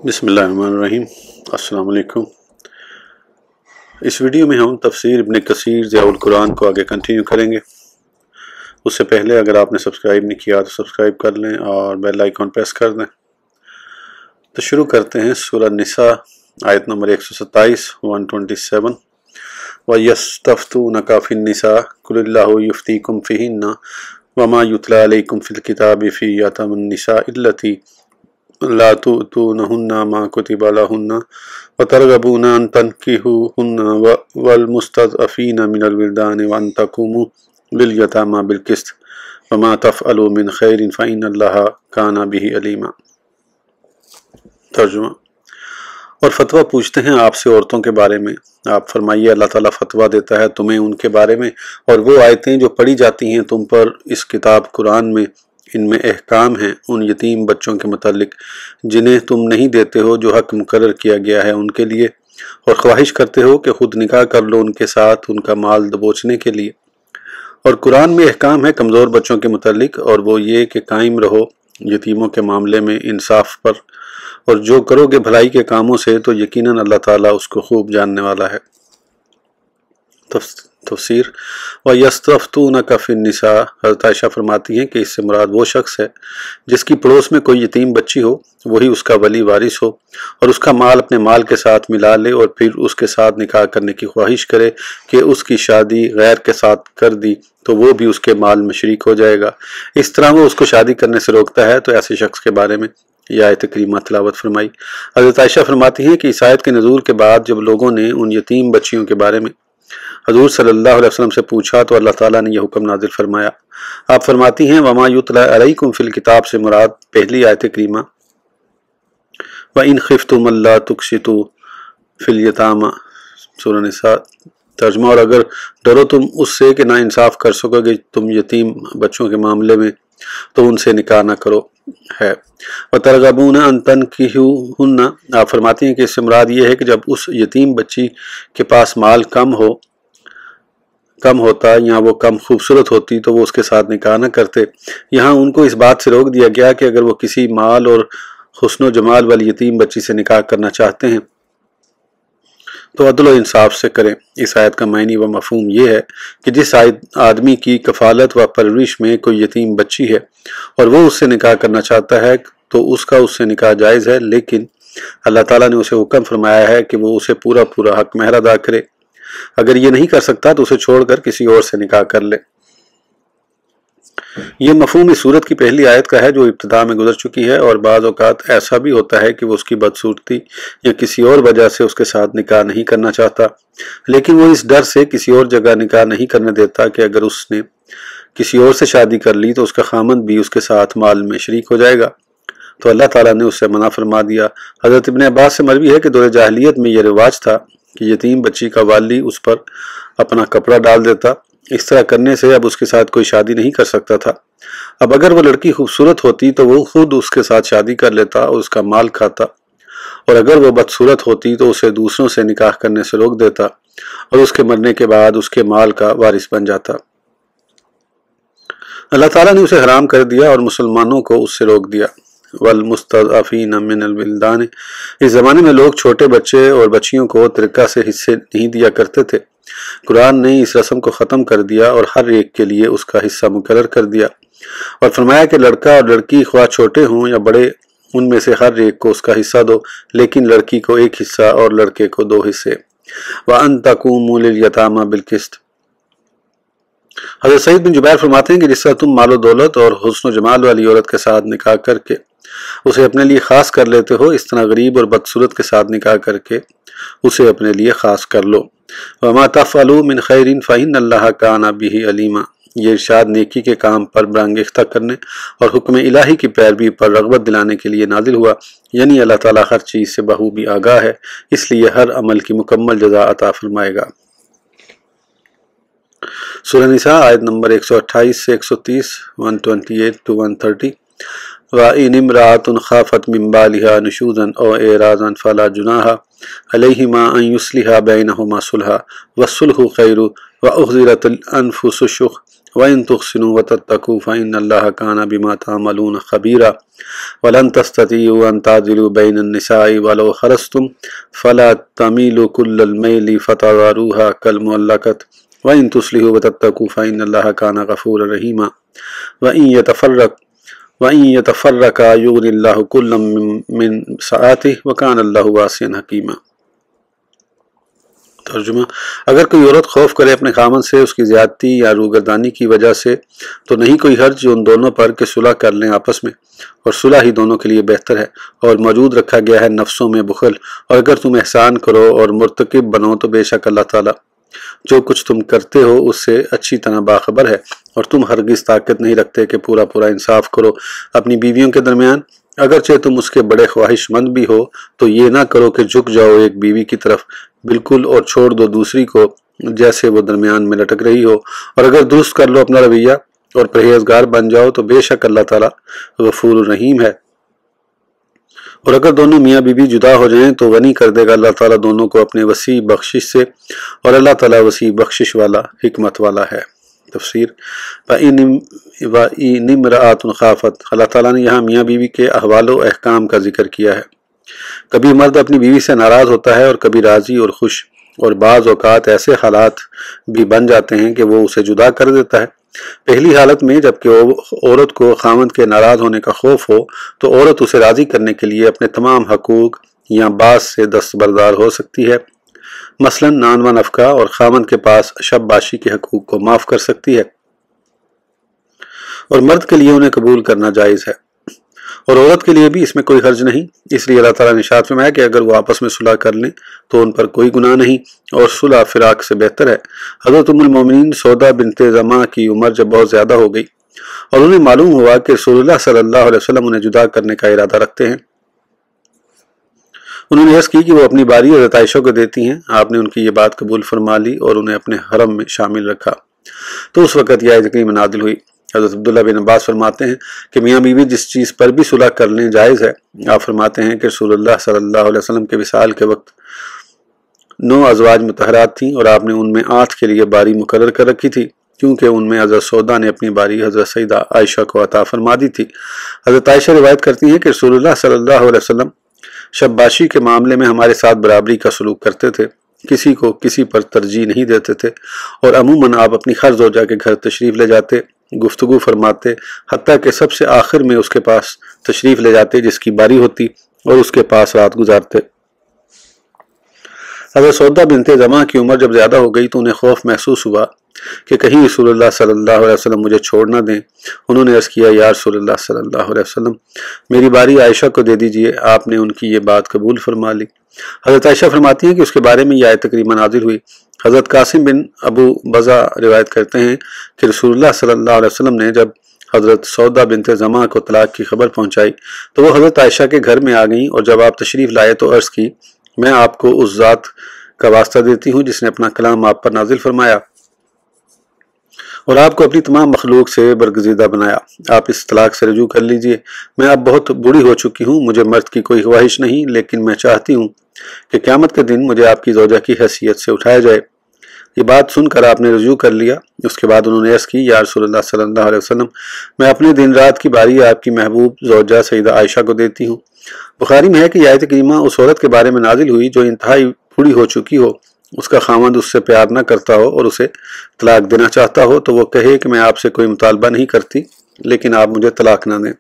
بسم اللہ الرحمن الرحیم۔ السلام علیکم۔ اس ویڈیو میں ہم تفسیر ابن کثیر ضیاء القرآن کو آگے کنٹینیو کریں گے۔ اس سے پہلے اگر آپ نے سبسکرائب نہیں کیا تو سبسکرائب کر لیں اور بیل آئیکن پریس کر دیں۔ تو شروع کرتے ہیں سورہ نساء آیت نمبر 127 127۔ وَيَسْتَفْتُونَكَ فِي النِّسَاءِ قُلِ اللَّهُ يُفْتِيكُمْ فِيهِنَّ وَمَا يُتْلَى عَلَيْكُمْ فِي الْكِتَابِ فِي يَتَامَى النِّسَاءِ اللَّاتِي لا تؤتونهن ما كتب لهن وترغبون أن تنكحوهن والمستضعفين من الولدان وأن تقوموا لليتامى بالقسط وما تفعلوا من خير فإن الله كان به عليما۔ ترجمہ۔ اور فتویٰ پوچھتے ہیں آپ سے عورتوں کے بارے میں، آپ فرمائیے اللہ تعالیٰ فتویٰ دیتا ہے تمہیں ان کے بارے میں، اور وہ آیتیں جو پڑھی جاتی ہیں تم پر اس کتاب قرآن میں، ان میں احکام ہیں ان یتیم بچوں کے متعلق جنہیں تم نہیں دیتے ہو جو حق مقرر کیا گیا ہے ان کے لیے، اور خواہش کرتے ہو کہ خود نکاح کر لو ان کے ساتھ ان کا مال دبوچنے کے لیے۔ اور قرآن میں احکام ہے کمزور بچوں کے متعلق، اور وہ یہ کہ قائم رہو یتیموں کے معاملے میں انصاف پر، اور جو کرو گے بھلائی کے کاموں سے تو یقیناً اللہ تعالیٰ اس کو خوب جاننے والا ہے۔ تفسیر۔ وَيَسْتَفْتُونَكَ فِي النِّسَاءِ، حضرت عائشہ فرماتی ہیں کہ اس سے مراد وہ شخص ہے جس کی پڑوس میں کوئی یتیم بچی ہو، وہی اس کا ولی وارث ہو، اور اس کا مال اپنے مال کے ساتھ ملا لے اور پھر اس کے ساتھ نکاح کرنے کی خواہش کرے کہ اس کی شادی غیر کے ساتھ کر دی تو وہ بھی اس کے مال میں شریک ہو جائے گا، اس طرح وہ اس کو شادی کرنے سے روکتا ہے، تو ایسے شخص کے بارے میں یہ آیت کریمہ تلاوت فرمائی۔ حضرت عائشہ فرماتی ہیں کہ اس آیت کے نزول کے بعد جب لوگوں نے ان یتیم بچیوں کے بارے میں حضور صلی اللہ علیہ وسلم سے پوچھا تو اللہ تعالیٰ نے یہ حکم نازل فرمایا۔ آپ فرماتی ہیں وَمَا يُتْلَى عَلَيْكُمْ فِي الْكِتَابِ سے مراد پہلی آیت کریمہ وَإِنْ خِفْتُمْ أَلَّا تُقْسِطُوا فِي الْيَتَامَى سورہ نساء۔ ترجمہ۔ اور اگر ڈرو تم اس سے کہ نا انصاف کر سکو گے تم یتیم بچوں کے معاملے میں تو ان سے نکاح نہ کرو ہے۔ وَتَرْغَبُونَ أَن تَنكِحُوهُنَّ آپ فرماتی ہیں کہ اس سے مراد یہ ہے کہ جب اس یتیم بچی کے پاس مال کم ہوتا یا وہ کم خوبصورت ہوتی تو وہ اس کے ساتھ نکاح نہ کرتے۔ یہاں ان کو اس بات سے روک دیا گیا کہ اگر وہ کسی مال اور حسن و جمال والی یتیم بچی سے نکاح کرنا چاہتے ہیں تو عدل و انصاف سے کریں۔ اس آیت کا معنی و مفہوم یہ ہے کہ جس آدمی کی کفالت و پرورش میں کوئی یتیم بچی ہے اور وہ اس سے نکاح کرنا چاہتا ہے تو اس کا اس سے نکاح جائز ہے، لیکن اللہ تعالیٰ نے اسے حکم فرمایا ہے کہ وہ اسے پورا حق مہر ادا کرے۔ اگر یہ نہیں کر سکتا تو اسے چھوڑ کر کسی اور سے نکاح کر لے۔ یہ مفہوم اس سورت کی پہلی آیت کا ہے جو ابتدا میں گزر چکی ہے، اور بعض اوقات ایسا بھی ہوتا ہے کہ وہ اس کی بدصورتی یا کسی اور وجہ سے اس کے ساتھ نکاح نہیں کرنا چاہتا، لیکن وہ اس ڈر سے کسی اور جگہ نکاح نہیں کرنے دیتا کہ اگر اس نے کسی اور سے شادی کر لی تو اس کا خامند بھی اس کے ساتھ مال میں شریک ہو جائے گا، تو اللہ تعالیٰ نے اس سے منع فرما دیا۔ حضرت ابن عباس سے مروی ہے کہ دور جاہلیت میں یہ رواج تھا کہ یتیم بچی کا والی اس پر اپنا کپڑا ڈال دیتا، اس طرح کرنے سے اب اس کے ساتھ کوئی شادی نہیں کر سکتا تھا۔ اب اگر وہ لڑکی خوبصورت ہوتی تو وہ خود اس کے ساتھ شادی کر لیتا اور اس کا مال کھاتا، اور اگر وہ بدصورت ہوتی تو اسے دوسروں سے نکاح کرنے سے روک دیتا اور اس کے مرنے کے بعد اس کے مال کا وارث بن جاتا۔ اللہ تعالیٰ نے اسے حرام کر دیا اور مسلمانوں کو اس سے روک دیا۔ والمستضعفین من الولدان، اس زمانے میں لوگ چھوٹے بچے اور بچیوں کو ترکہ سے حصے نہیں دیا کرتے تھے۔ قرآن نے اس رسم کو ختم کر دیا اور ہر ایک کے لیے اس کا حصہ مقرر کر دیا، اور فرمایا کہ لڑکا اور لڑکی خواہ چھوٹے ہوں یا بڑے ان میں سے ہر ایک کو اس کا حصہ دو، لیکن لڑکی کو ایک حصہ اور لڑکے کو 2 حصے۔ وَأَن تَقُومُوا لِلْيَتَامَى بِالْقِسْطِ۔ حضرت سعید بن جبیر فرماتے ہیں کہ جس طرح تم مال و دولت اور حسن و جمال والی عورت کے ساتھ نکاح کر کے اسے اپنے لیے خاص کر لیتے ہو، اس طرح غریب اور بدصورت کے ساتھ نکاح کر کے اسے اپنے لیے خاص کر لو۔ وَمَا تَفْعَلُوا مِنْ خَيْرٍ فَإِنَّ اللَّهَ كَانَ بِهِ عَلِيمًا، یہ ارشاد نیکی کے کام پر برانگیختہ کرنے اور حکم الہی کی پیروی پر رغبت دلانے کے لیے نازل ہوا، یعنی اللہ تعالیٰ ہر چیز سے بخوبی آگاہ ہے، اس لیے ہر عمل کی مکمل جزا عطا فرمائے گا۔ سورہ نساء آیت نمبر 128 سے 130 128 to 130۔ وَإِنِ امْرَأَةٌ خَافَتْ مِنْ بَالِهَا نُشُوزًا أَوْ إِعْرَاضًا فَلَا جُنَاحَ عَلَيْهِمَا أَنْ يُصْلِحَا بَيْنَهُمَا صُلْحًا وَالصُّلْحُ خَيْرٌ وَأُحْضِرَتِ الْأَنْفُسُ الشُّحَّ وَإِن تُحْسِنُوا وَتَتَّقُوا فَإِنَّ اللَّهَ كَانَ بِمَا تَعْمَلُونَ خَبِيرًا وَلَن تَسْتَطِيعُوا أَن تَعْدِلُوا بَيْنَ النِّسَاءِ وَلَوْ حَرَصْتُمْ فَلَا تَمِيلُوا كُلَّ الْمَيْلِ فَتَذَرُوهَا كَالْمُعَلَّقَةِ وَإِن تُصْلِحُوا وَتَتَّقُوا فَإِنَّ اللَّهَ كَانَ غَفُورًا رَحِيمًا وَإِن يَتَفَرَّقَا يُغْنِ اللَّهُ كُلًّا مِّن سَعَتِهِ وَكَانَ اللَّهُ وَاسِعًا حَكِيمًا۔ ترجمہ: اگر کوئی عورت خوف کرے اپنے خامن سے اس کی زیادتی یا روگردانی کی وجہ سے تو نہیں کوئی حرج ان دونوں پر کہ صلح کر لیں آپس میں، اور صلح ہی دونوں کے لیے بہتر ہے، اور موجود رکھا گیا ہے نفسوں میں بخل، اور اگر تم احسان کرو اور مرتکب بنو تو بے شک اللہ تعالیٰ جو کچھ تم کرتے ہو اس سے اچھی طرح باخبر ہے، اور تم ہرگز طاقت نہیں رکھتے کہ پورا انصاف کرو اپنی بیویوں کے درمیان، اگرچہ تم اس کے بڑے خواہش مند بھی ہو تو یہ نہ کرو کہ جھک جاؤ ایک بیوی کی طرف بالکل اور چھوڑ دو دوسری کو جیسے وہ درمیان میں لٹک رہی ہو، اور اگر درست کر لو اپنا رویہ اور پرہیزگار بن جاؤ تو بے شک اللہ تعالیٰ غفور الرحیم ہے۔ اور اگر دونوں میاں بیوی جدا ہو جائیں تو غنی کر دے گا اللہ تعالیٰ دونوں کو اپنے وسیع بخشش سے، اور اللہ تعالیٰ وسیع بخشش والا حکمت والا ہے۔ تفسیر: وَإِنِ امْرَأَةٌ خَافَتْ، اللہ تعالیٰ نے یہاں میاں بیوی کے احوال و احکام کا ذکر کیا ہے۔ کبھی مرد اپنی بیوی سے ناراض ہوتا ہے اور کبھی راضی اور خوش، اور بعض اوقات ایسے حالات بھی بن جاتے ہیں کہ وہ اسے جدا کر دیتا ہے۔ پہلی حالت میں جبکہ عورت کو خاوند کے ناراض ہونے کا خوف ہو تو عورت اسے راضی کرنے کے لیے اپنے تمام حقوق یا بعض سے دستبردار ہو سکتی ہے، مثلا نان و نفقہ، اور خاوند کے پاس شب باشی کے حقوق کو معاف کر سکتی ہے، اور مرد کے لیے انہیں قبول کرنا جائز ہے، اور عورت کے لیے بھی اس میں کوئی حرج نہیں۔ اس لیے اللہ تعالیٰ نے ارشاد فرمایا کہ اگر وہ آپس میں صلح کر لیں تو ان پر کوئی گناہ نہیں، اور صلح فراق سے بہتر ہے۔ حضرت ام المومنین سودا بنت زمعہ کی عمر جب بہت زیادہ ہو گئی اور انہیں معلوم ہوا کہ رسول اللہ صلی اللہ علیہ وسلم انہیں جدا کرنے کا ارادہ رکھتے ہیں، انہوں نے عرض کی کہ وہ اپنی باری حضرت عائشہ کو دیتی ہیں۔ آپ نے ان کی یہ بات قبول فرما لی اور انہیں اپنے حرم میں شامل رکھا، تو اس وقت یہ آیت کریمہ نازل ہوئی۔ حضرت عبداللہ بن عباس فرماتے ہیں کہ میاں بیوی جس چیز پر بھی صلح کر لیں جائز ہے۔ آپ فرماتے ہیں کہ رسول اللہ صلی اللہ علیہ وسلم کے وصال کے وقت 9 ازواج مطہرات تھیں، اور آپ نے ان میں 8 کے لیے باری مقرر کر رکھی تھی، کیونکہ ان میں حضرت سودا نے اپنی باری حضرت سیدہ عائشہ کو عطا فرما دی تھی۔ حضرت عائشہ روایت کرتی ہیں کہ رسول اللہ صلی اللہ علیہ وسلم شب باشی کے معاملے میں ہمارے ساتھ برابری کا سلوک کرتے تھے، کسی کو کسی پر ترجیح نہیں دیتے تھے، اور عموماً آپ اپنی خر زوجہ کے گھر تشریف لے جاتے، گفتگو فرماتے، حتیٰ کہ سب سے آخر میں اس کے پاس تشریف لے جاتے جس کی باری ہوتی، اور اس کے پاس رات گزارتے۔ حضرت سودا بنت زمعہ کی عمر جب زیادہ ہو گئی تو انہیں خوف محسوس ہوا کہ کہیں رسول اللہ صلی اللہ علیہ وسلم مجھے چھوڑ نہ دیں۔ انہوں نے عرض کیا، یا رسول اللہ صلی اللہ علیہ وسلم، میری باری عائشہ کو دے دیجئے۔ آپ نے ان کی یہ بات قبول فرما لی۔ حضرت عائشہ فرماتی ہیں کہ اس کے بارے میں یہ آیت کریمہ نازل ہوئی۔ حضرت قاسم بن ابو بزہ روایت کرتے ہیں کہ رسول اللہ صلی اللہ علیہ وسلم نے جب حضرت سودا بنت زمعہ کو طلاق کی خبر پہنچائی تو وہ حضرت عائشہ کے گھر میں آ گئیں، اور جب آپ تشریف لائے تو عرض کی، میں آپ کو اس ذات کا واسطہ دیتی ہوں جس نے اپنا کلام آپ پر نازل فرمایا اور آپ کو اپنی تمام مخلوق سے برگزیدہ بنایا۔ آپ اس طلاق سے رجوع کر لیجئے۔ میں اب بہت بوڑھی ہو چکی ہوں، مجھے مرد کی کوئی خواہش نہیں، لیکن میں چاہتی ہوں کہ قیامت کے دن مجھے آپ کی زوجہ کی حیثیت سے اٹھایا جائے۔ یہ بات سن کر آپ نے رجوع کر لیا۔ اس کے بعد انہوں نے عرض کی، یا رسول اللہ صلی اللہ علیہ وسلم، میں اپنے دن رات کی باری آپ کی محبوب زوجہ سیدہ عائشہ کو دیتی ہوں۔ بخاری میں ہے کہ یہ آیت کریمہ اس عورت کے بارے میں نازل ہوئی جو انتہائی بوڑھی ہو چکی ہو، اس کا خاوند اس سے پیار نہ کرتا ہو اور اسے طلاق دینا چاہتا ہو تو وہ کہے کہ میں آپ سے کوئی مطالبہ نہیں کرتی، لیکن آپ مجھے طلاق نہ دیں۔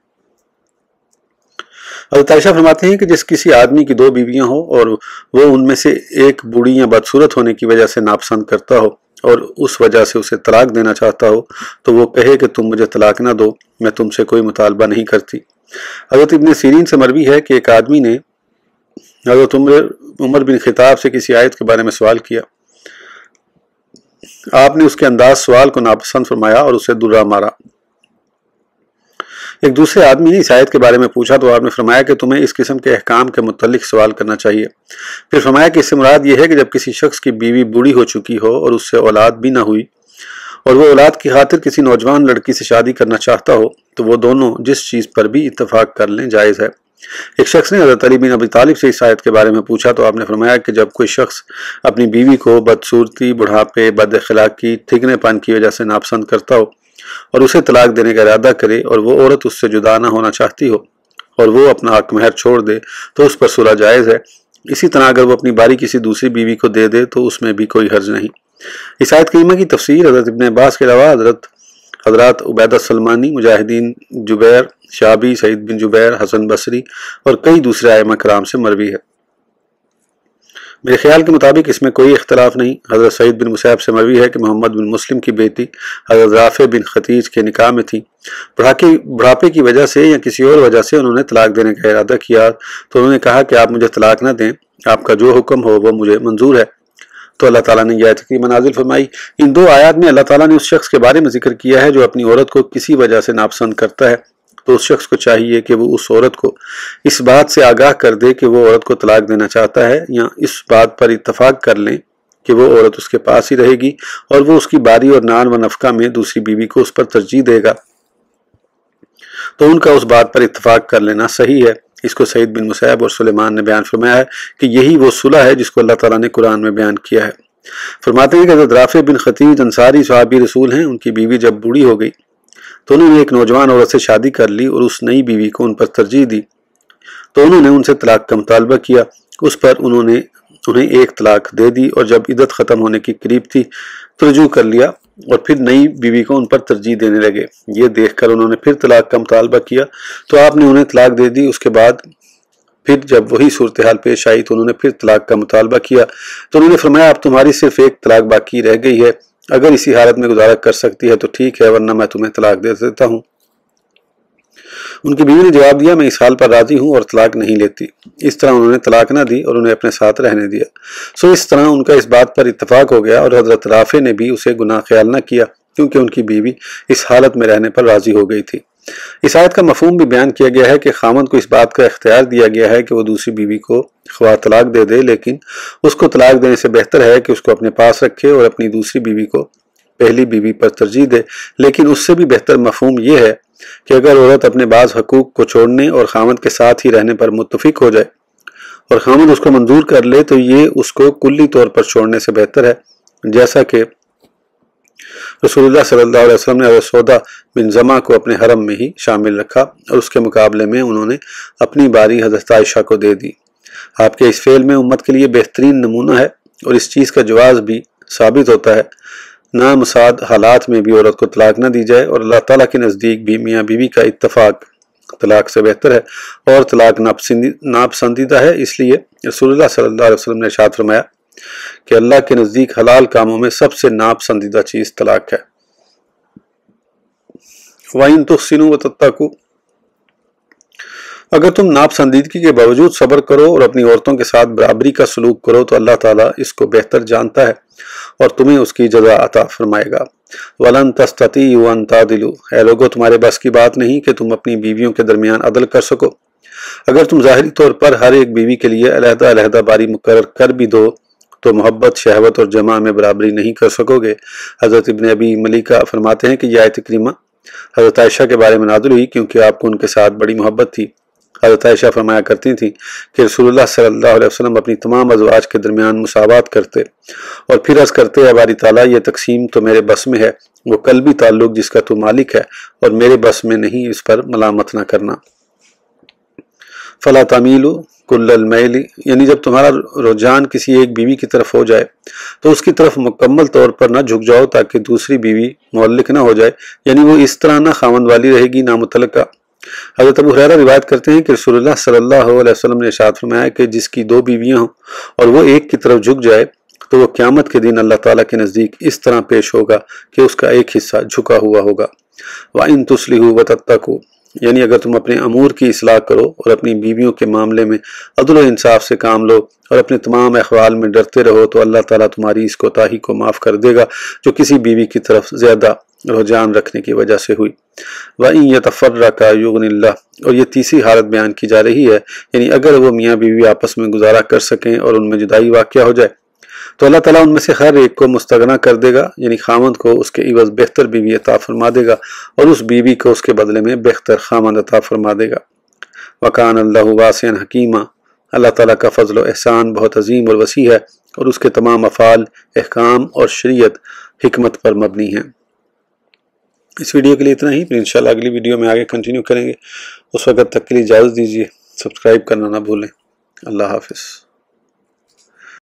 حضرت عائشہ فرماتے ہیں کہ جس کسی آدمی کی 2 بیویاں ہوں اور وہ ان میں سے ایک بوڑھی یا بدصورت ہونے کی وجہ سے ناپسند کرتا ہو اور اس وجہ سے اسے طلاق دینا چاہتا ہو تو وہ کہے کہ تم مجھے طلاق نہ دو، میں تم سے کوئی مطالبہ نہیں کرتی۔ حضرت ابن سیرین سے مروی ہے کہ ایک آدمی نے حضرت عمر بن خطاب سے کسی آیت کے بارے میں سوال کیا۔ آپ نے اس کے انداز سوال کو ناپسند فرمایا اور اسے درہ مارا۔ ایک دوسرے آدمی نے اس آیت کے بارے میں پوچھا تو آپ نے فرمایا کہ تمہیں اس قسم کے احکام کے متعلق سوال کرنا چاہیے۔ پھر فرمایا کہ اس سے مراد یہ ہے کہ جب کسی شخص کی بیوی بوڑھی ہو چکی ہو اور اس سے اولاد بھی نہ ہوئی اور وہ اولاد کی خاطر کسی نوجوان لڑکی سے شادی کرنا چاہتا ہو تو وہ دونوں جس چیز پر بھی اتفاق کر لیں جائز ہے۔ ایک شخص نے حضرت علی بن ابی طالب سے اس آیت کے بارے میں پوچھا تو آپ نے فرمایا کہ جب کوئی شخص اپنی بیوی کو بدصورتی، بڑھاپے، بد اخلاقی، ٹھگنے پن کی وجہ سے ناپسند کرتا ہو اور اسے طلاق دینے کا ارادہ کرے اور وہ عورت اس سے جدا نہ ہونا چاہتی ہو اور وہ اپنا حق مہر چھوڑ دے تو اس پر صلح جائز ہے۔ اسی طرح اگر وہ اپنی باری کسی دوسری بیوی کو دے دے تو اس میں بھی کوئی حرج نہیں۔ اس آیت کریمہ کی تفسیر حضرت ابن عباس کے علاوہ حضرات عبیدہ سلمانی، مجاہدین جبیر، شعبی، سعید بن جبیر، حسن بصری اور کئی دوسرے ائمہ کرام سے مروی ہے۔ میرے خیال کے مطابق اس میں کوئی اختلاف نہیں۔ حضرت سعید بن مسیب سے مروی ہے کہ محمد بن مسلم کی بیٹی حضرت رافع بن ختیج کے نکاح میں تھی، بڑھاپے کی وجہ سے یا کسی اور وجہ سے انہوں نے طلاق دینے کا ارادہ کیا تو انہوں نے کہا کہ آپ مجھے طلاق نہ دیں، آپ کا جو حکم ہو وہ مجھے منظور ہے۔ تو اللہ تعالیٰ نے یہ آیت کریمہ نازل فرمائی۔ ان دو آیات میں اللہ تعالیٰ نے اس شخص کے بارے میں ذکر کیا ہے جو اپنی عورت کو کسی وجہ سے ناپسند کرتا ہے، تو اس شخص کو چاہیے کہ وہ اس عورت کو اس بات سے آگاہ کر دے کہ وہ عورت کو طلاق دینا چاہتا ہے، یا اس بات پر اتفاق کر لیں کہ وہ عورت اس کے پاس ہی رہے گی اور وہ اس کی باری اور نان و نفقہ میں دوسری بیوی کو اس پر ترجیح دے گا، تو ان کا اس بات پر اتفاق کر لینا صحیح ہے۔ اس کو سعید بن مسیب اور سلیمان نے بیان فرمایا ہے کہ یہی وہ صلح ہے جس کو اللہ تعالیٰ نے قرآن میں بیان کیا ہے۔ فرماتے ہیں کہ حضرت رافع بن ختیج انصاری صحابی رسول ہیں، ان کی بیوی جب بوڑھی ہو گئی تو انہوں نے ایک نوجوان عورت سے شادی کر لی اور اس نئی بیوی کو ان پر ترجیح دی، تو انہوں نے ان سے طلاق کا مطالبہ کیا۔ اس پر انہوں نے انہیں ایک طلاق دے دی اور جب عدت ختم ہونے کی قریب تھی تو رجوع کر لیا اور پھر نئی بیوی کو ان پر ترجیح دینے لگے۔ یہ دیکھ کر انہوں نے پھر طلاق کا مطالبہ کیا تو آپ نے انہیں طلاق دے دی۔ اس کے بعد پھر جب وہی صورتحال پیش آئی تو انہوں نے پھر طلاق کا مطالبہ کیا تو انہوں نے فرمایا اب تمہاری صرف ایک طلاق باقی رہ گئی ہے، اگر اسی حالت میں گزارا کر سکتی ہے تو ٹھیک ہے، ورنہ میں تمہیں طلاق دے دیتا ہوں۔ ان کی بیوی نے جواب دیا میں اس حال پر راضی ہوں اور طلاق نہیں لیتی۔ اس طرح انہوں نے طلاق نہ دی اور انہیں اپنے ساتھ رہنے دیا۔ اس طرح ان کا اس بات پر اتفاق ہو گیا اور حضرت رافع نے بھی اسے گناہ خیال نہ کیا کیونکہ ان کی بیوی اس حالت میں رہنے پر راضی ہو گئی تھی۔ اس آیت کا مفہوم بھی بیان کیا گیا ہے کہ خاوند کو اس بات کا اختیار دیا گیا ہے کہ وہ دوسری بیوی کو خواہ طلاق دے دے، لیکن اس کو طلاق دینے سے بہتر ہے کہ اس کو اپنے پاس رکھے اور اپنی دوسری بیوی کو پہلی بیوی پر ترجیح دے۔ لیکن اس سے بھی بہتر مفہوم یہ ہے کہ اگر عورت اپنے بعض حقوق کو چھوڑنے اور خاوند کے ساتھ ہی رہنے پر متفق ہو جائے اور خاوند اس کو منظور کر لے تو یہ اس کو کلی طور پر چھوڑنے سے بہتر ہے، جیسا کہ رسول اللہ صلی اللہ علیہ وسلم نے حضرت سودا بن زمع کو اپنے حرم میں ہی شامل رکھا اور اس کے مقابلے میں انہوں نے اپنی باری حضرت عائشہ کو دے دی۔ آپ کے اس فعل میں امت کے لیے بہترین نمونہ ہے اور اس چیز کا جواز بھی ثابت ہوتا ہے نامساعد حالات میں بھی عورت کو طلاق نہ دی جائے، اور اللہ تعالیٰ کے نزدیک بھی میاں بیوی کا اتفاق طلاق سے بہتر ہے اور طلاق ناپسندیدہ ہے۔ اس لیے رسول اللہ صلی اللہ علیہ وسلم نے ارشاد فرمایا کہ اللہ کے نزدیک حلال کاموں میں سب سے ناپسندیدہ چیز طلاق ہے۔ وَإِن تُحْسِنُوا وَتَتَّقُوا، اگر تم ناپسندیدگی کے باوجود صبر کرو اور اپنی عورتوں کے ساتھ برابری کا سلوک کرو تو اللہ تعالیٰ اس کو بہتر جانتا ہے اور تمہیں اس کی جزا عطا فرمائے گا۔ وَلَن تَسْتَطِيعُوا أَن تَعْدِلُوا، اے لوگو تمہارے بس کی بات نہیں کہ تم اپنی بیویوں کے درمیان عدل کر سکو۔ اگر تم ظاہری طور پر ہر ایک بیوی کے لیے علیحدہ علیحدہ باری مقرر کر بھی دو تو محبت، شہوت اور جمع میں برابری نہیں کر سکو گے۔ حضرت ابن ابی ملیکہ فرماتے ہیں کہ یہ آیت کریمہ حضرت عائشہ کے بارے میں نازل ہوئی کیونکہ آپ کو ان کے ساتھ بڑی محبت تھی۔ حضرت عائشہ فرمایا کرتی تھیں کہ رسول اللہ صلی اللہ علیہ وسلم اپنی تمام ازواج کے درمیان مساوات کرتے اور پھر عرض کرتے اے باری تعالیٰ یہ تقسیم تو میرے بس میں ہے، وہ قلبی تعلق جس کا تو مالک ہے اور میرے بس میں نہیں، اس پر ملامت نہ کرنا۔ فلا تمیلوا کل المیل، یعنی جب تمہارا رجحان کسی ایک بیوی کی طرف ہو جائے تو اس کی طرف مکمل طور پر نہ جھک جاؤ تاکہ دوسری بیوی معلق نہ ہو جائے، یعنی وہ اس طرح نہ خاوند والی رہے گی نہ متعلقہ۔ حضرت ابو ہریرہ روایت کرتے ہیں کہ رسول اللہ صلی اللہ علیہ وسلم نے ارشاد فرمایا کہ جس کی دو بیویاں ہوں اور وہ ایک کی طرف جھک جائے تو وہ قیامت کے دن اللہ تعالیٰ کے نزدیک اس طرح پیش ہوگا کہ اس کا ایک حصہ جھکا ہوا ہوگا۔ وَإِن تُصْلِحُوا وَتَتَّقُوا، یعنی اگر تم اپنے امور کی اصلاح کرو اور اپنی بیویوں کے معاملے میں عدل و انصاف سے کام لو اور اپنے تمام احوال میں ڈرتے رہو تو اللہ تعالیٰ تمہاری اس کوتاہی کو معاف کر دے گا جو کسی بیوی کی طرف زیادہ رجحان رکھنے کی وجہ سے ہوئی۔ وَإِن يَتَفَرَّقَا يُغْنِ اللَّهُ، اور یہ تیسری حالت بیان کی جا رہی ہے، یعنی اگر وہ میاں بیوی آپس میں گزارا کر سکیں اور ان میں جدائی واقع ہو جائے تو اللہ تعالیٰ ان میں سے ہر ایک کو مستغنا کر دے گا، یعنی خاوند کو اس کے عوض بہتر بیوی عطا فرما دے گا اور اس بیوی کو اس کے بدلے میں بہتر خاوند عطا فرما دے گا۔ وَكَانَ اللَّهُ وَاسِعًا حَكِيمًا، اللہ تعالیٰ کا فضل و احسان بہت عظیم اور وسیع ہے اور اس کے تمام افعال، احکام اور شریعت حکمت پر مبنی ہیں۔ اس ویڈیو کے لیے اتنا ہی، پھر انشاءاللہ اگلی ویڈیو میں آگے کنٹینیو کریں گے۔ اس وقت تک کے لیے اجازت دیجیے، سبسکرائب کرنا نہ بھولیں۔ اللہ حافظ۔